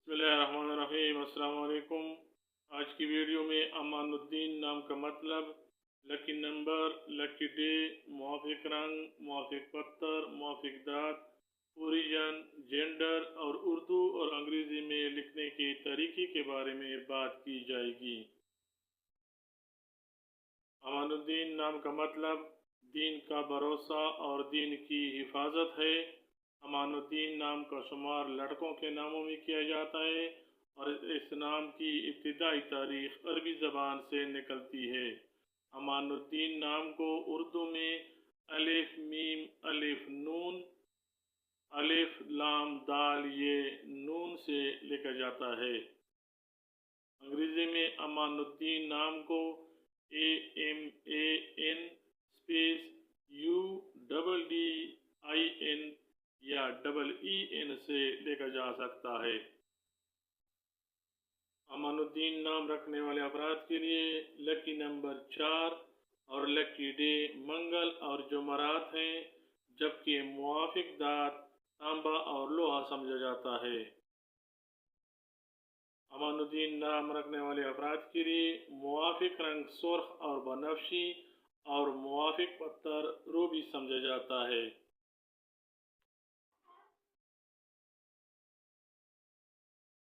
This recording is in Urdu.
بسم اللہ الرحمن الرحیم۔ السلام علیکم۔ آج کی ویڈیو میں امان الدین نام کا مطلب، لکی نمبر، لکی ڈے، موافق رنگ، موافق پتھر، موافق دات، اوریجن، جینڈر اور اردو اور انگریزی میں لکھنے کے طریقے کے بارے میں بات کی جائے گی۔ امان الدین نام کا مطلب دین کا بھروسہ اور دین کی حفاظت ہے۔ امان الدین نام کا شمار لڑکوں کے ناموں میں کیا جاتا ہے اور اس نام کی ابتدائی تاریخ عربی زبان سے نکلتی ہے۔ امان الدین نام کو اردو میں الف میم الف نون الف لام دال یہ نون سے لکھا جاتا ہے۔ انگریزی میں امان الدین نام کو AMAN اسپیس UDDIN یا EEN سے لکھا جا سکتا ہے۔ امان الدین نام رکھنے والے افراد کے لیے لکی نمبر 4 اور لکی ڈے منگل اور جمعرات ہیں، جبکہ موافق دات تانبا اور لوہا سمجھا جاتا ہے۔ امان الدین نام رکھنے والے افراد کے لیے موافق رنگ سرخ اور بنفشی اور موافق پتھر روبی سمجھا جاتا ہے۔